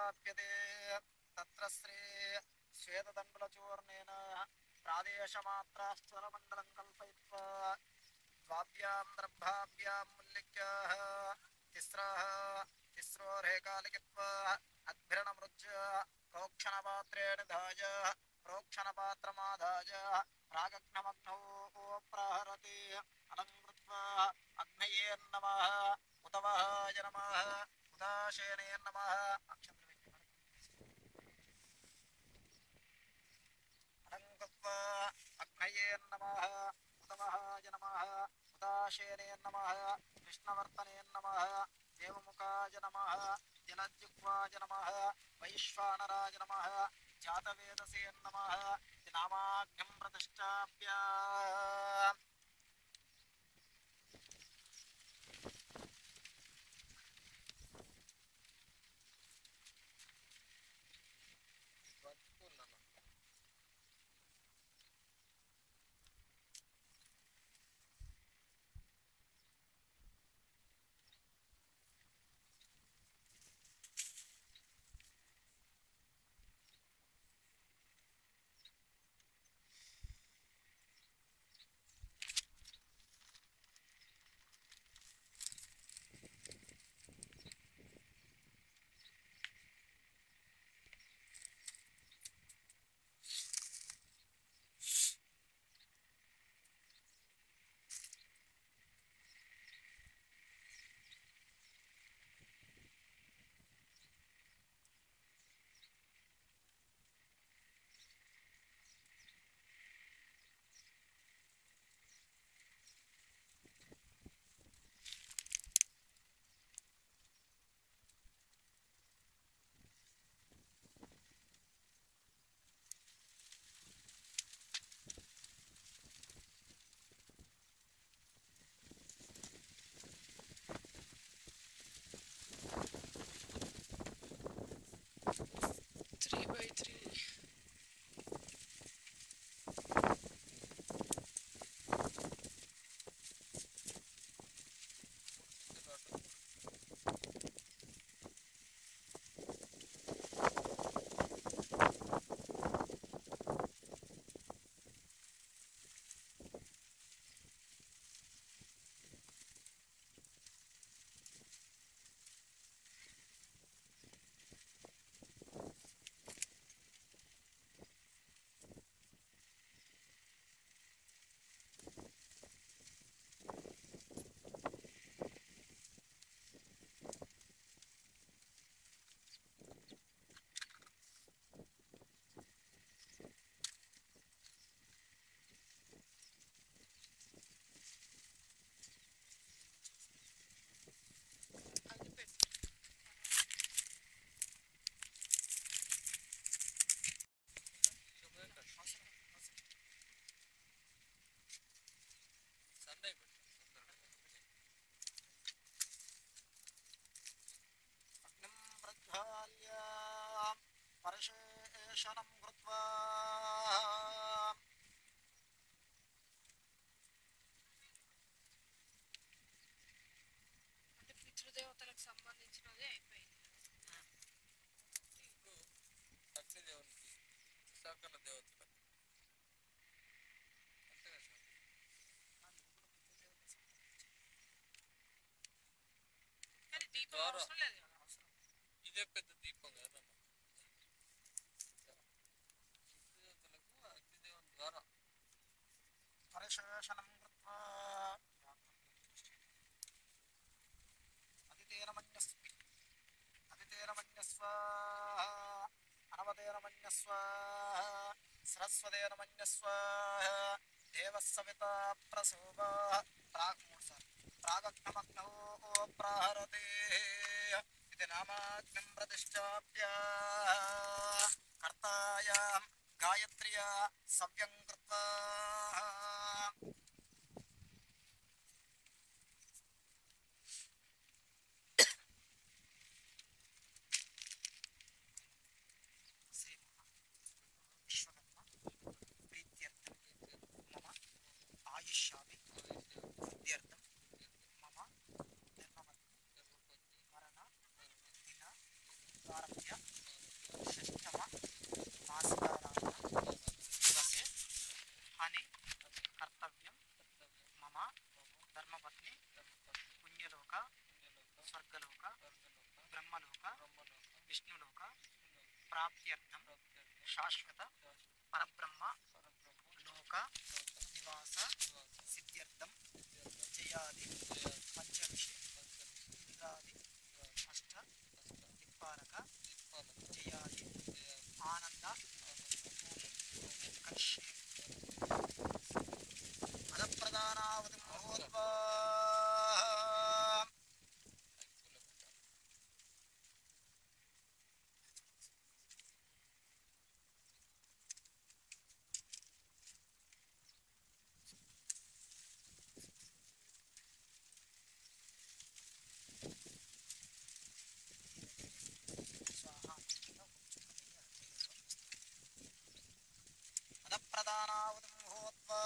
प्राप्यते तत्र श्री श्वेतदण्डुलचूर्णेन प्रादेशमात्राश्चरमण्डलं कल्पयित्वा द्वाभ्यां दर्भाभ्यां मुल्लिक्याः तिस्रो रेखालिखित्वा अद्भिरणमृज्य प्रोक्षणपात्रेण धाय प्रोक्षणपात्रमाधाय प्रागग्नमग्नौ प्रहरति अलङ्कृत्वा अग्नये नमः उतवहाय नमः उदाशेने नमः अलङ्कृत्वा अग्नये नमः उतवहाय नमः उदाशेने नमः कृष्णवर्तने नमः देवमुखाय नमः जलज्जिह्वाय नमः वैश्वानराय नमः जातवेदसे नमः नामाग्निं प्रतिष्ठाप्य పరిశేషణం కృత్వా అంటే పితృదేవతలకు సంబంధించినదే అయిపోయింది. ఇప్పుడు అగ్నిదేవునికి సకల దేవతలకు అంతే కదా సార్. కానీ దీపం అవసరం లేదు కదా. ఇదే పెద్ద దీపం కదమ్మా. పితృదేవతలకు అగ్నిదేవుని ద్వారా పరిశేషణం కృత్వా అదితేన మన్యస్వ అనవతేన మన్యస్వ సరస్వతేన మన్యస్వ దేవస్సవితా ప్రసూవ ప్రాగగ్నమగ్నో ప్రహరతే ఇది నామాగ్నిం ప్రతిష్టాప్య కర్తాయాం గాయత్ర్యా సవ్యం కృత్వా ఆయుష్యామి వృద్ధ్యర్థం మమ ధర్మపత్ని మరణ దిన ప్రారభ్య శాశ్వత పరబ్రహ్మ లోక నివాస సిద్ధ్యర్థం జయాది పంచవిషి ఇంద్రాది అష్ట దిక్పాలక జయాది ఆనంద కరిష్యే పదప్రధానావతి మహోద్భా పదప్రధానావతిమహోద్భా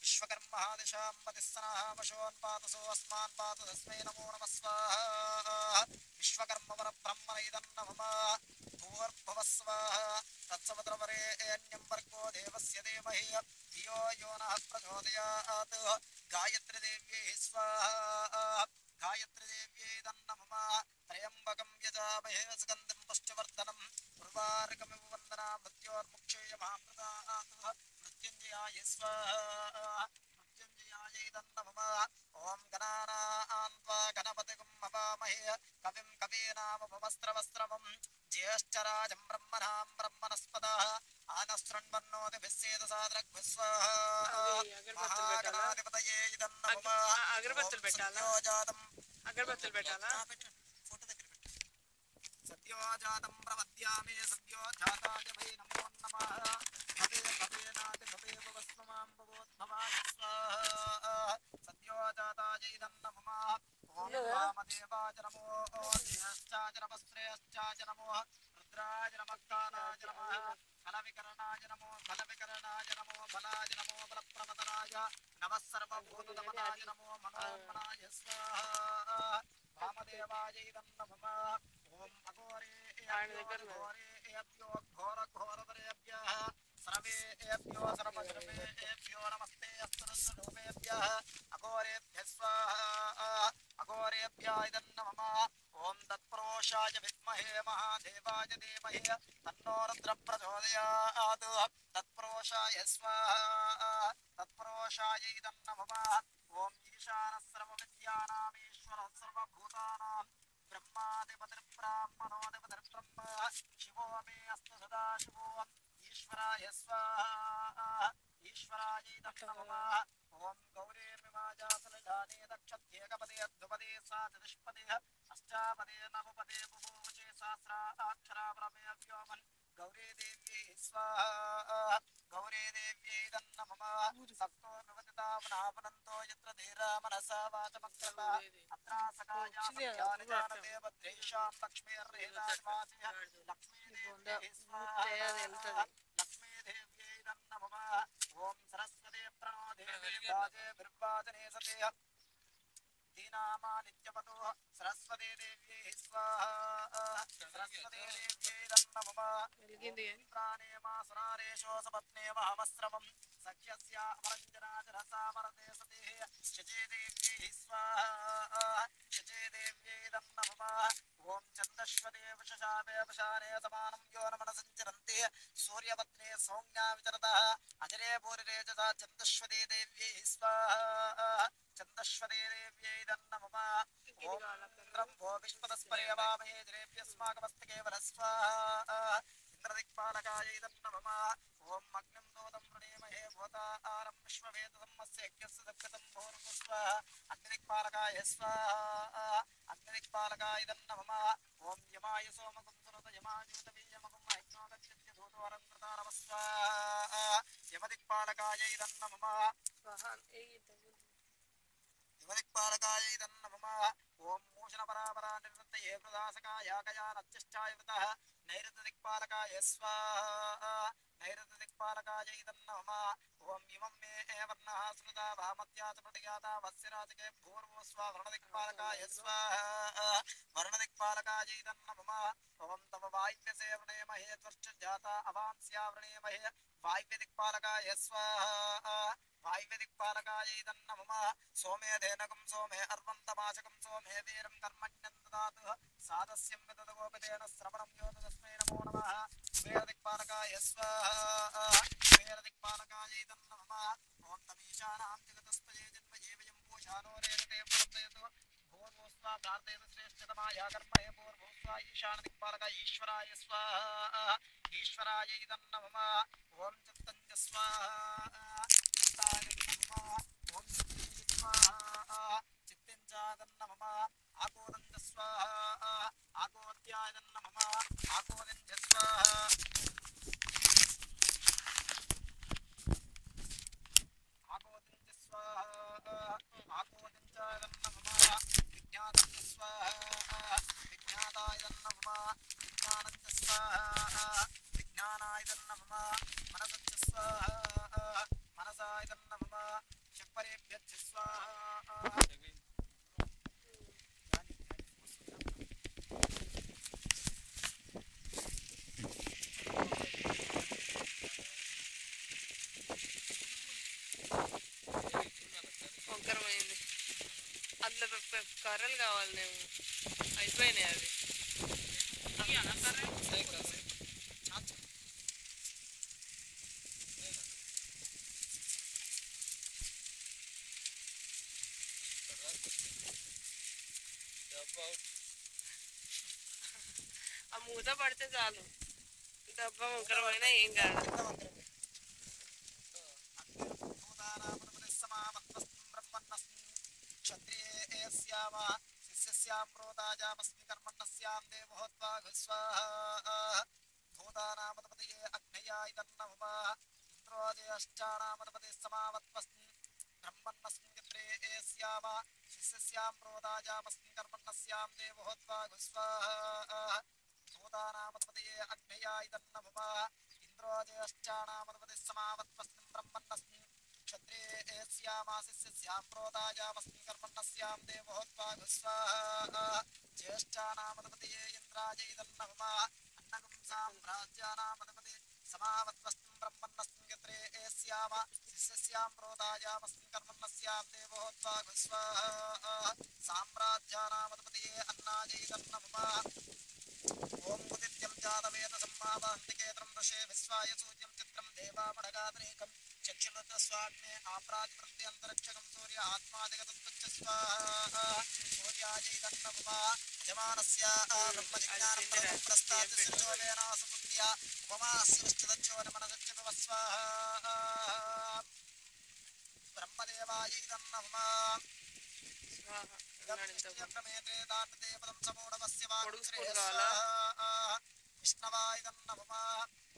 విశ్వకర్మాదిశాంబతిస్సనామశోన్పాతసో అస్మాన్ పాతు తస్మై నమో నమః స్వాహా విశ్వకర్మ పరబ్రహ్మణైదన్నమమ భూర్భువః స్వాహా తత్సవితృవరేణ్యం భర్గో దేవస్య ధీమహి ధియో యో నః ప్రచోదయాత్ గాయత్రీ దేవ్యై స్వాహా గాయత్రీ దేవ్యై నమః త్రయంబకం యజామహే సుగంధిం పుష్టివర్ధనం ఉర్వారుకమివ వందనా మృత్యోర్ముక్షేయమామృతాత్ మృత్యుంజయాయ స్వాహా మృత్యుంజయాయ నమః ఓం గణానాం త్వా గణపతిం అవామహే కవిం కవీనాముపమస్త్రవస్త్రవం జ్యేష్ఠరాజం బ్రహ్మణాం బ్రహ్మణస్పద ఆనశృణ్వన్నోతిభిస్సేద సాదృగ్భిः స్వాహా మహాగణాధిపతయే నమః అగరబత్తులు పెట్టాలా సత్యోజాతం అగరబత్తులు పెట్టాలా ఫోటో దగ్గర పెట్టు సత్యోజాతం ప్రవద్యామే సత్యోజాతాయ వై నమో నమః భవే భవేనాతి భవే భవస్మమాం భవోద్భవాయ స్వాహా సత్యోజాతాయ నమః ఓం వామదేవాయ నమో జ్యేష్ఠాయ నమః శ్రేష్ఠాయ నమో రుద్రాయ నమః కాలాయ నమః ఫలవికరణాయ నమో ఫలవికరణాయ నమో బలాయ నమో బలప్రవదనాయ నమః సర్వభూతదమనాయ నమో మనోన్మనాయ స్వాహా వామదేవాయ నమః ఓం అఘోరేభ్యో ఘోర ఘోరవరేభ్యః సర్వేభ్యో సర్వసర్వేభ్యో నమస్తే అస్త్రస్వరూపేభ్యః అఘోరేభ్యః స్వాహా అఘోరేభ్యాయ నమః ఓం తత్పురుషాయ విద్మహే మహాదేవాయ ధీమహి తన్నో రుద్ర ప్రచోదయాత్ తత్పురుషాయ స్వాహా తత్పురుషాయ నమః ఓం ఈశానः సర్వవిద్యానామీశ్వరः సర్వభూతానాం బ్రహ్మాధిపతిర్బ్రాహ్మణోధిపతిర్బ్రహ్మ శివో మే అస్తు సదాశివో ఈశ్వరాయ స్వాహా ఈశ్వరాయ నమః ఓం గౌరీర్మిమాజాసలజానే దక్షత్యేకపదే ద్విపదే సా చతుష్పదే అష్టాపదే నవపదే బుభూచే సహస్రాక్షరా ప్రమే వ్యోమన్ గౌరీదేవ్యై స్వాహా గౌరీదేవ్యై నమః సప్తో వివదితావనాపనంతో యత్ర ధీరా మనసా వాచమక్రత అత్రాసకాయామధ్యాని జానతే భద్రేషాం లక్ష్మీర్రేదానివాసియ లక్ష్మీదేవ్యై స్వాహా లక్ష్మీదేవ్యై నమః ఓం సరస్వతే ప్రణో దేవీ రాజే బిర్వాజనే సతే దీనామా నిత్యవతో సరస్వతే దేవ్యై స్వాహా సరస్వతే దేవ్యై నమః ప్రాణేమాసురారేషో సపత్నే మహమస్రవం సఖ్యస్య అమరంజనాజరసామరతే సతే శచే దేవ్యై స్వాహా శచే దేవ్యై నమః ఓం చందశ్వతే వృషశావే వశానే సమానం యోనమన సంచరంతే సూర్యపత్నే సౌమ్యా విచరతః అజరే భూరిరేజసా చందశ్వతే దేవ్యై స్వాహా చందశ్వతే దేవ్యై నమః ఓం ఇంద్రం భో విశ్వతస్పరే వామహే జరేభ్యస్మాకమస్తకే వరస్వాహా ఇంద్రదిక్పాలకాయ నమః ఓం అగ్నిం దూతం ప్రణేమహే భూతారం విశ్వవేదసమ్మస్య యజ్ఞస్య దక్షతం భూర్భుస్వాహా అగ్నిదిక్పాలకాయ స్వాహా అగ్నిదిక్పాలకాయ నమః ఓం యమాయ సోమకం సురత యమాజూతవీయమకం ఐజ్ఞోగత్య ధూతవరం కృతారవ స్వాహా యమదిక్పాలకాయ నమః దివదిక్పాలకాయ నమః ఓం మూషణపరాపరా నివృత్తయే ప్రదాసకాయ కయా నచ్చిష్టాయ వృతః నైరుతదిక్పాలకాయ స్వాహా నైరుతదిక్పాలకాయ నమః ఓం ఇమం మే వర్ణః స్మృతా వామత్యా చ ప్రతిఘాతా వస్యరాజకే భూర్భువ స్వా వర్ణదిక్పాలకాయ స్వాహా వర్ణదిక్పాలకాయ నమః ఓం తవ వాయువ్యసేవనే మహే త్వర్చజాతా అవాంస్యావృణే మహే వాయువ్యదిక్పాలకాయ స్వాహా వాయువ్యదిక్పాలకాయ నమః సోమే ధేనకం సోమే అర్వంతమాచకం సోమే మేధీరం కర్మణ్యం దదాతు సాదస్యం విదదగోపదేన శ్రవణం యోత తస్మై నమో నమః కుబేరదిక్పాలకాయ స్వాహా కుబేరదిక్పాలకాయ నమః ఓం తమీశానాం జగతస్పయే జన్మజీవయం పూషానో రేణతే ప్రవర్తయతు భూర్భుస్వా ప్రార్థయతు శ్రేష్ఠతమాయ కర్మణే భూర్భుస్వా ఈశానదిక్పాలకాయ ఈశ్వరాయ స్వాహా ఈశ్వరాయ నమః ఓం చిత్తంజ స్వాహా చిత్తాయ నమః ఓం చిత్తంజ స్వాహా చిత్తంజాదన్న నమః ఆకోదంజ స్వాహా ఆకోద్యాయ నమః ఆకోదంజ స్వాహా ఆకోదంజ స్వాహా ఆకోదంజాయ నమః విజ్ఞానంజ స్వాహా విజ్ఞానాయ నమః విజ్ఞానంజ స్వాహా విజ్ఞానాయ నమః మనసంజ స్వాహా మనసాయ నమః శక్పరేభ్యశ్చ స్వాహా వంకరమైంది అందులో కర్రలు కావాలి నేను అయిపోయినాయి అవి ఆ మూత పడితే చాలు డబ్బా వంకరమైనా ఏం కాదు క్షత్రియేస్యామస్మి కర్మణస్యాం దేవోత్వాగ స్వాహా భూతానామధిపతయే అగ్నయాయ నమః ఇంద్రోజయశ్చానామధిపతే సమావత్వస్మి బ్రహ్మణస్మి క్షత్రియేస్యామ శిష్యస్యాం ప్రోదాయామస్మి కర్మణస్యాం దేవోత్వాగ స్వాహా భూతానామధిపతయే అగ్నయాయ నమః ఇంద్రోజయశ్చానామధిపతే సమావత్వస్మి బ్రహ్మణస్మి క్షత్రియేస్యామాశిష్యస్యాం ప్రోదాయామస్మి కర్మణస్యాం దేవోత్వాగ స్వాహా జ్యేష్ఠానామధిపతయే ఇంద్రాయ నమః అన్నగం సామ్రాజ్యానామధిపతే సమావత్వస్మి బ్రహ్మణస్మి క్షత్రియేస్యామ శిష్యస్యాం ప్రోదాయామస్మి కర్మణస్యాం దేవోత్వాగ స్వాహా సామ్రాజ్యానామధిపతయే అన్నాయ నమః ఓం ఉదిత్యం జాతవేద సంమావాంతికేతరం దశే విశ్వాయ సూర్యం చిత్రం దేవామడగాదనేకం చక్షులత స్వాగ్నే ఆప్రాతిపృత్యంతరిక్షకం సూర్య ఆత్మాదిగతత్వచ్చ స్వాహా సూర్యాయ నమః యజమానస్య బ్రహ్మజిజ్ఞానం ప్రస్తాత్ సృజోవేనాసుపుత్య ఉపమాస్య విశ్చితచ్చో మనసచ్చ స్వాహా బ్రహ్మదేవాయ నమః విష్ణవాయ నమః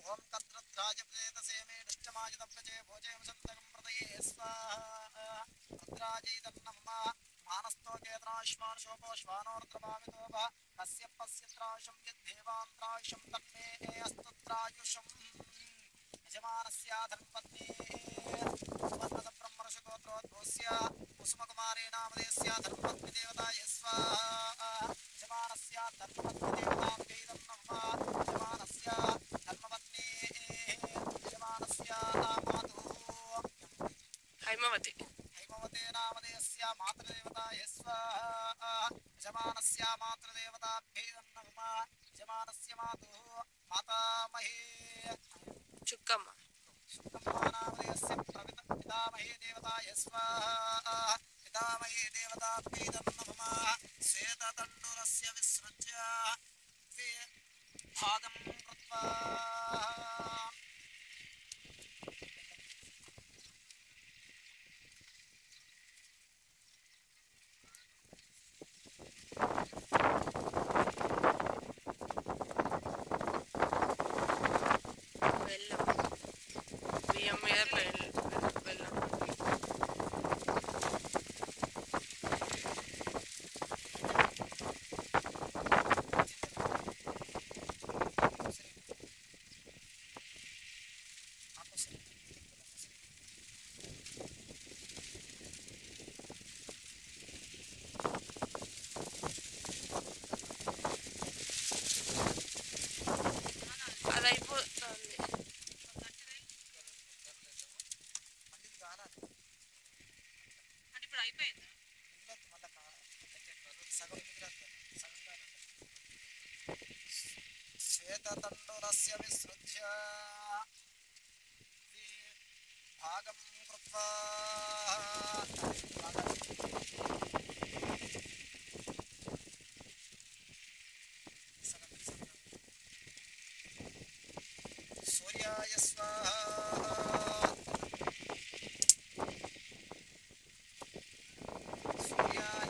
ఓం కద్రుద్రాజ ప్రేతసే మే నిష్టమాయ తప్పజే భోజేమ సంతకం ప్రదయే స్వాహా రుద్రాజై నమః మానస్తోకేతనాశ్మాన్ శోభోశ్వానోర్ద్రభామితోభ కస్య పశ్యత్రాశం యద్దేవాంత్రాశం తన్మే అస్తుత్రాయుషం యజమానస్య ధర్మపత్నే బ్రహ్మర్షిగోత్రోద్భూస్య కుసుమకుమారే నామధేయస్య ధర్మపత్ని దేవతాయ స్వాహా యజమానస్య ధర్మపత్ని దేవతాభ్యై నమః యజమానస్య ధర్మపత్ని యజమానస్య మాతుః హైమవతి హైమవతే నామధేయస్య మాతృదేవతాయ స్వాహా యజమానస్య మాతృదేవతాభ్యై నమః యజమానస్య మాతుః మాతామహే చుక్కమ్మ సుఖమానామయస్య పితామహే దేవతాయ స్వాహా పితామహే దేవతాభ్యై నమః శ్వేతతండురస్య విసృజ్య భాగం కృత్వా బెల్లం బియ్యం మీద బెల్లం అది అయిపోతుంది అంటే ఇప్పుడు అయిపోయిందా మళ్ళీ श्वेततण्डुलस्य विसृज्य भागं कृत्वा सूर्याय स्वाहा सूर्याय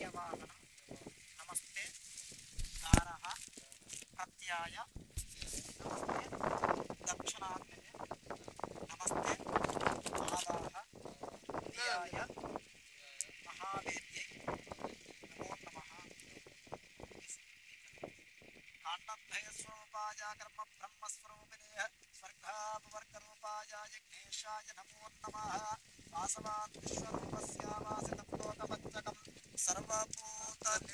नमः नमस्ते धारः प्रत्याय नमस्ते दक्षिणाग्नये नमस्ते पादाः धियाय महावेद्यै नमो नमः काण्डभयस्वरूपाय कर्म ब्रह्मस्वरूपिणे स्वर्गापवर्गरूपाय यज्ञेशाय नमो नमः वासवान् विश्वरूपस्य वासितं लोकपञ्चकम् सर्वभूतनिवासोऽसि